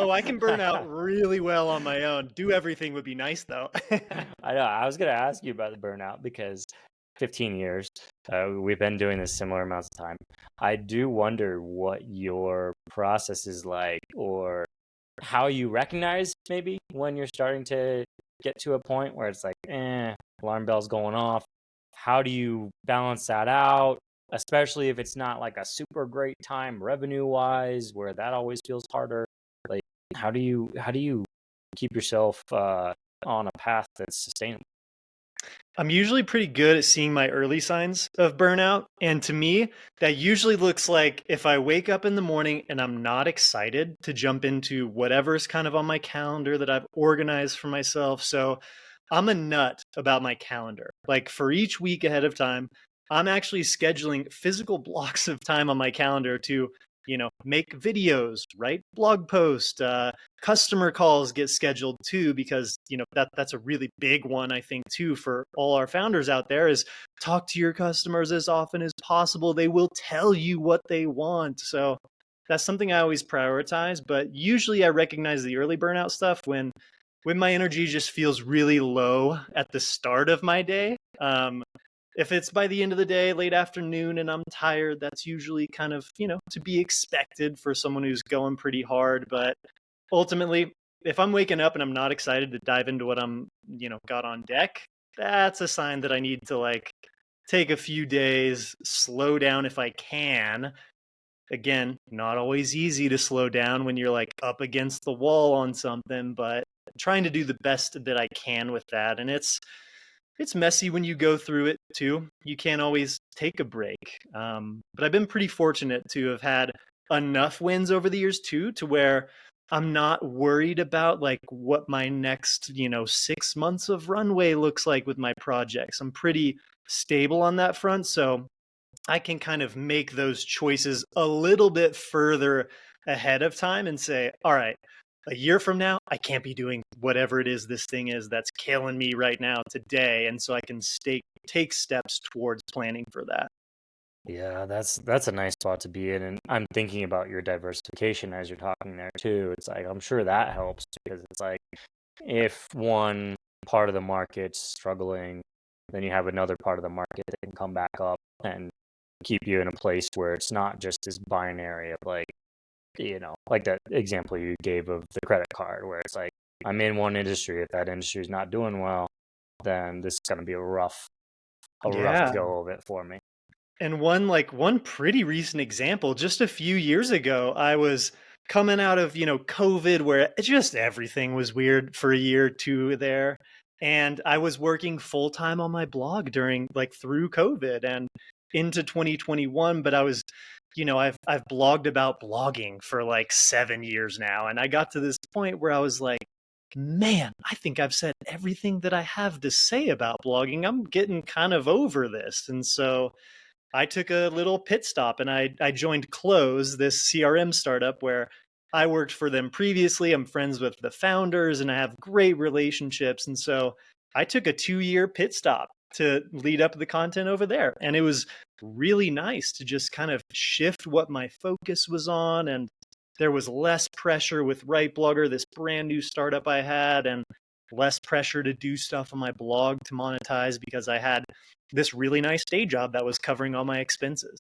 Oh, I can burn out really well on my own. Do everything would be nice though. I know. I was gonna ask you about the burnout because 15 years, we've been doing this similar amounts of time. I do wonder what your process is like, or how you recognize maybe when you're starting to get to a point where it's like, alarm bells going off. How do you balance that out? Especially if it's not like a super great time revenue wise, where that always feels harder. Like, how do you keep yourself on a path that's sustainable? I'm usually pretty good at seeing my early signs of burnout. And to me, that usually looks like if I wake up in the morning and I'm not excited to jump into whatever's kind of on my calendar that I've organized for myself. So I'm a nut about my calendar. Like for each week ahead of time, I'm actually scheduling physical blocks of time on my calendar to, make videos, write blog posts, customer calls get scheduled too, because that's a really big one, I think, too, for all our founders out there, is talk to your customers as often as possible. They will tell you what they want. So that's something I always prioritize. But usually I recognize the early burnout stuff when my energy just feels really low at the start of my day. If it's by the end of the day, late afternoon, and I'm tired, that's usually kind of, to be expected for someone who's going pretty hard. But ultimately, if I'm waking up and I'm not excited to dive into what I'm, got on deck, that's a sign that I need to like take a few days, slow down if I can. Again, not always easy to slow down when you're like up against the wall on something, but trying to do the best that I can with that. And it's messy when you go through it too. You can't always take a break. But I've been pretty fortunate to have had enough wins over the years too, to where I'm not worried about like what my next, 6 months of runway looks like with my projects. I'm pretty stable on that front. So I can kind of make those choices a little bit further ahead of time and say, all right, a year from now, I can't be doing whatever it is this thing is that's killing me right now today. And so I can take steps towards planning for that. Yeah, that's a nice spot to be in, and I'm thinking about your diversification as you're talking there too. It's like I'm sure that helps because it's like if one part of the market's struggling, then you have another part of the market that can come back up and keep you in a place where it's not just this binary of like, like that example you gave of the credit card, where it's like I'm in one industry. If that industry is not doing well, then this is going to be a rough Yeah. go of it for me. And one pretty recent example, just a few years ago, I was coming out of, COVID, where just everything was weird for a year or two there. And I was working full time on my blog during like through COVID and into 2021. But I was, I've blogged about blogging for like 7 years now. And I got to this point where I was like, man, I think I've said everything that I have to say about blogging. I'm getting kind of over this. And so I took a little pit stop and I joined Close, this CRM startup where I worked for them previously. I'm friends with the founders and I have great relationships. And so I took a 2 year pit stop to lead up the content over there. And it was really nice to just kind of shift what my focus was on. And there was less pressure with Right Blogger, this brand new startup I had, and less pressure to do stuff on my blog to monetize because I had this really nice day job that was covering all my expenses.